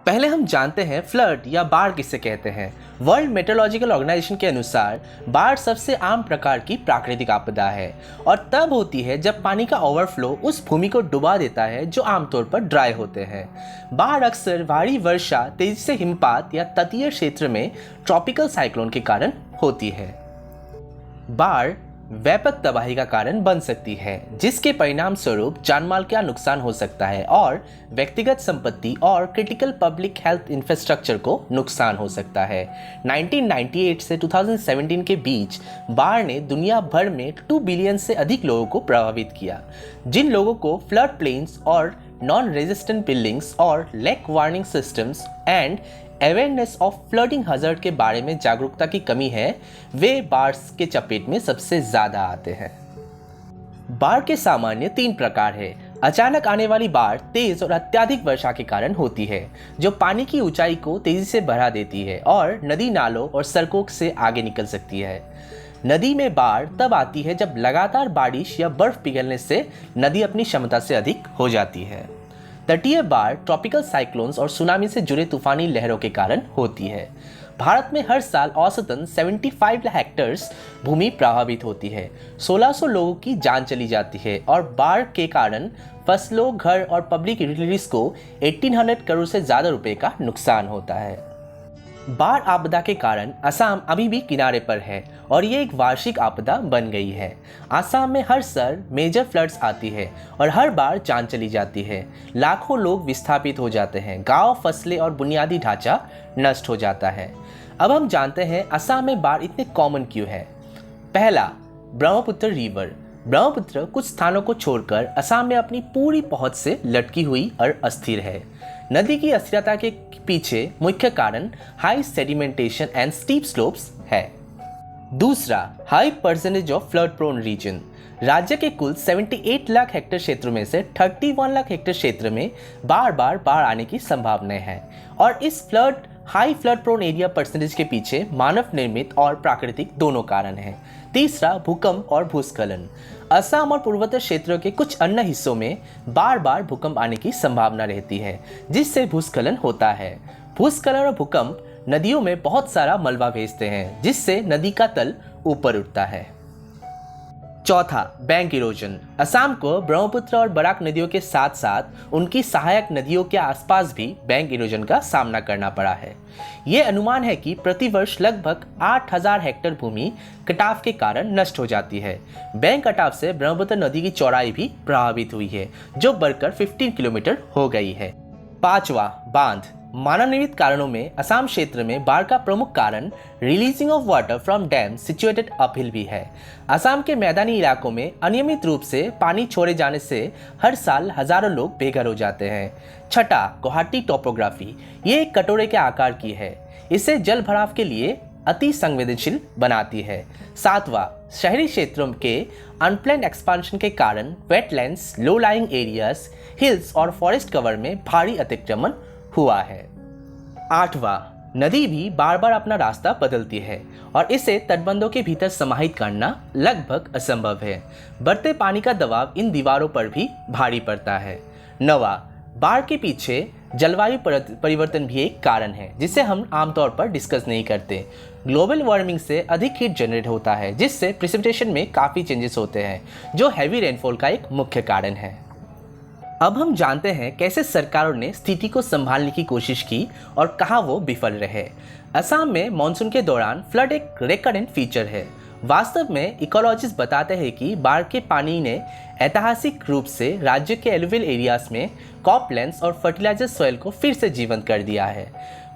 पहले हम जानते हैं फ्लड या बाढ़ किसे कहते हैं। वर्ल्ड मेट्रोलॉजिकल ऑर्गेनाइजेशन के अनुसार बाढ़ सबसे आम प्रकार की प्राकृतिक आपदा है और तब होती है जब पानी का ओवरफ्लो उस भूमि को डुबा देता है जो आमतौर पर ड्राई होते हैं। बाढ़ अक्सर भारी वर्षा, तेजी से हिमपात या तटीय क्षेत्र में ट्रॉपिकल साइक्लोन के कारण होती है। बाढ़ व्यापक तबाही का कारण बन सकती है जिसके परिणाम स्वरूप जानमाल का नुकसान हो सकता है और व्यक्तिगत संपत्ति और क्रिटिकल पब्लिक हेल्थ इंफ्रास्ट्रक्चर को नुकसान हो सकता है। 1998 से 2017 के बीच बाढ़ ने दुनिया भर में 2 बिलियन से अधिक लोगों को प्रभावित किया, जिन लोगों को फ्लड प्लेन्स और नॉन रेजिस्टेंट बिल्डिंग्स और lake warning systems and awareness of flooding hazard के बारे में जागरूकता की कमी है, वे बाढ़ के चपेट में सबसे ज़्यादा आते हैं। बाढ़ के सामान्य 3 प्रकार है। अचानक आने वाली बाढ़ तेज और अत्यधिक वर्षा के कारण होती है जो पानी की ऊंचाई को तेजी से बढ़ा देती है और नदी, नालों और सड़कों से आगे निकल सकती है। नदी में बाढ़ तब आती है जब लगातार बारिश या बर्फ पिघलने से नदी अपनी क्षमता से अधिक हो जाती है। तटीय बाढ़ ट्रॉपिकल साइक्लोन्स और सुनामी से जुड़े तूफानी लहरों के कारण होती है। भारत में हर साल औसतन 75 लाख हेक्टेयर्स भूमि प्रभावित होती है। 1600 लोगों की जान चली जाती है और बाढ़ के कारण फसलों, घर और पब्लिक यूटिलिटीज को 1800 करोड़ से ज़्यादा रुपए का नुकसान होता है। बाढ़ आपदा के कारण असम अभी भी किनारे पर है और ये एक वार्षिक आपदा बन गई है। असम में हर साल मेजर फ्लड्स आती है और हर बार जान चली जाती है। लाखों लोग विस्थापित हो जाते हैं, गांव, फसलें और बुनियादी ढांचा नष्ट हो जाता है। अब हम जानते हैं असम में बाढ़ इतने कॉमन क्यों है। पहला, ब्रह्मपुत्र रिवर। ब्रह्मपुत्र कुछ स्थानों को छोड़कर असम में अपनी पूरी पहुंच से लटकी हुई और अस्थिर है। नदी की अस्थिरता के पीछे मुख्य कारण high sedimentation and steep slopes है। दूसरा, high percentage of flood prone region. राज्य के कुल 78 लाख हेक्टेयर क्षेत्र में से 31 लाख हेक्टेयर क्षेत्र में बार बार बाढ़ आने की संभावना है और इस high flood prone area percentage के पीछे मानव निर्मित और प्राकृतिक दोनों कारण हैं। तीसरा, भूकंप और भूस्खलन। असम और पूर्वोत्तर क्षेत्रों के कुछ अन्य हिस्सों में बार बार भूकंप आने की संभावना रहती है जिससे भूस्खलन होता है। भूस्खलन और भूकंप नदियों में बहुत सारा मलबा भेजते हैं जिससे नदी का तल ऊपर उठता है। चौथा, बैंक इरोजन। असम को ब्रह्मपुत्र और बराक नदियों के साथ साथ उनकी सहायक नदियों के आसपास भी बैंक इरोजन का सामना करना पड़ा है। ये अनुमान है कि प्रतिवर्ष लगभग 8000 हेक्टेयर भूमि कटाव के कारण नष्ट हो जाती है। बैंक कटाव से ब्रह्मपुत्र नदी की चौड़ाई भी प्रभावित हुई है जो बढ़कर 15 किलोमीटर हो गई है। पांचवा, बांध। मानव निर्मित कारणों में असम क्षेत्र में बाढ़ का प्रमुख कारण releasing of water from dam situated uphill भी है। असम के मैदानी इलाकों में अनियमित रूप से पानी छोड़े जाने से हर साल हजारों लोग बेघर हो जाते हैं। छठा, गुवाहाटी टोपोग्राफी। ये एक कटोरे के आकार की है, इसे जल भराव के लिए अति संवेदनशील बनाती है। सातवां, शहरी क्षेत्रों के अनप्लान्ड एक्सपांशन के कारण wetlands, low lying areas, hills और फॉरेस्ट कवर में भारी अतिक्रमण हुआ है। आठवां, नदी भी बार बार अपना रास्ता बदलती है और इसे तटबंधों के भीतर समाहित करना लगभग असंभव है। बढ़ते पानी का दबाव इन दीवारों पर भी भारी पड़ता है। नवा, बाढ़ के पीछे जलवायु परिवर्तन भी एक कारण है जिसे हम आमतौर पर डिस्कस नहीं करते। ग्लोबल वार्मिंग से अधिक हीट जनरेट होता है जिससे प्रेसिपिटेशन में काफ़ी चेंजेस होते हैं जो हैवी रेनफॉल का एक मुख्य कारण है। अब हम जानते हैं कैसे सरकारों ने स्थिति को संभालने की कोशिश की और कहां वो विफल रहे। असम में मानसून के दौरान फ्लड एक रेकरेंट फीचर है। वास्तव में इकोलॉजिस्ट बताते हैं कि बाढ़ के पानी ने ऐतिहासिक रूप से राज्य के एलुवियल एरियाज में क्रॉपलैंड्स और फर्टिलाइजर सॉइल को फिर से जीवंत कर दिया है।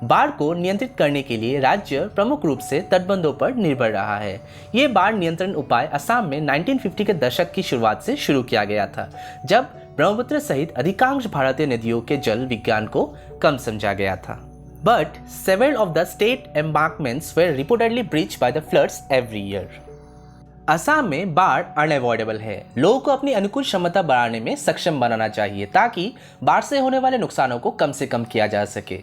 बाढ़ को नियंत्रित करने के लिए राज्य प्रमुख रूप से तटबंधों पर निर्भर रहा है। ये बाढ़ नियंत्रण उपाय असम में 1950 के दशक की शुरुआत से शुरू किया गया था जब ब्रह्मपुत्र सहित अधिकांश भारतीय नदियों के जल विज्ञान को कम समझा गया था। But several of the state embankments were reportedly breached by the floods every year. Assam में बाढ़ अनअवॉइडेबल है। लोगों को अपनी अनुकूल क्षमता बढ़ाने में सक्षम बनाना चाहिए ताकि बाढ़ से होने वाले नुकसानों को कम से कम किया जा सके।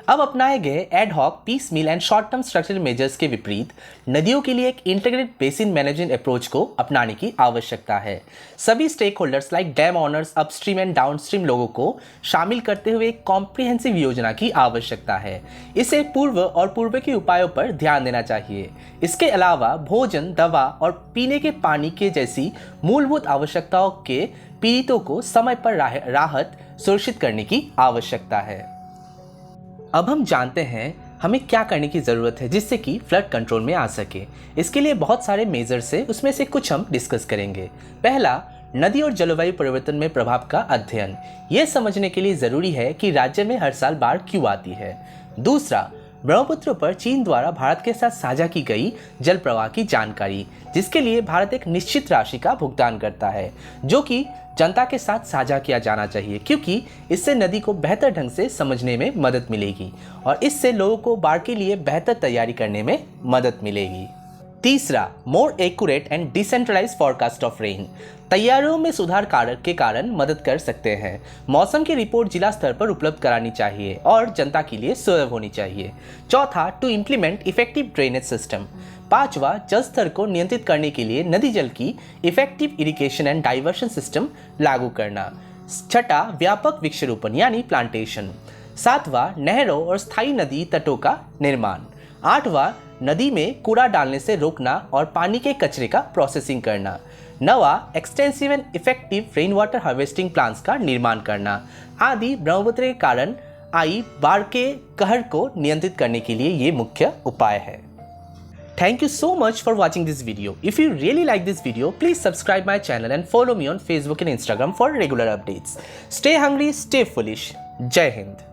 अब अपनाए गए ad hoc, piecemeal and short term structural measures के विपरीत नदियों के लिए एक इंटीग्रेटेड बेसिन मैनेजमेंट अप्रोच को अपनाने की आवश्यकता है। सभी stakeholders like dam owners, upstream and downstream लोगों को शामिल करते हुए एक कॉम्प्रिहेंसिव योजना की आवश्यकता है। इसे पूर्व और पूर्व के उपायों पर ध्यान देना चाहिए। इसके अलावा भोजन, दवा और पीने के पानी के जैसी मूलभूत आवश्यकताओं के पीड़ितों को समय पर राहत सुनिश्चित करने की आवश्यकता है। अब हम जानते हैं हमें क्या करने की ज़रूरत है जिससे कि फ्लड कंट्रोल में आ सके। इसके लिए बहुत सारे मेजर्स है, उसमें से कुछ हम डिस्कस करेंगे। पहला, नदी और जलवायु परिवर्तन में प्रभाव का अध्ययन। यह समझने के लिए ज़रूरी है कि राज्य में हर साल बाढ़ क्यों आती है। दूसरा, ब्रह्मपुत्र पर चीन द्वारा भारत के साथ साझा की गई जल प्रवाह की जानकारी, जिसके लिए भारत एक निश्चित राशि का भुगतान करता है, जो कि जनता के साथ साझा किया जाना चाहिए, क्योंकि इससे नदी को बेहतर ढंग से समझने में मदद मिलेगी और इससे लोगों को बाढ़ के लिए बेहतर तैयारी करने में मदद मिलेगी। तीसरा, more accurate and decentralised forecast of rain. तैयारियों में सुधार के कारण मदद कर सकते हैं। मौसम की रिपोर्ट जिला स्तर पर उपलब्ध करानी चाहिए और जनता के लिए सुलभ होनी चाहिए। चौथा, to implement effective drainage system. पांचवा, जल स्तर को नियंत्रित करने के लिए नदी जल की effective irrigation and diversion system लागू करना। छठा, व्यापक वृक्षारोपण यानी प्लांटेशन। सातवां, नहरों और स्थायी नदी तटों का निर्माण। आठवां, नदी में कूड़ा डालने से रोकना और पानी के कचरे का प्रोसेसिंग करना। नवा, extensive and effective rain water harvesting plants का निर्माण करना आदि ब्रह्मपुत्र के कारण आई बाढ़ के कहर को नियंत्रित करने के लिए ये मुख्य उपाय है। Thank you so much for watching this video. If you really like this video, please subscribe my channel and follow me on Facebook and Instagram for regular updates. Stay hungry, stay foolish. Jai Hind.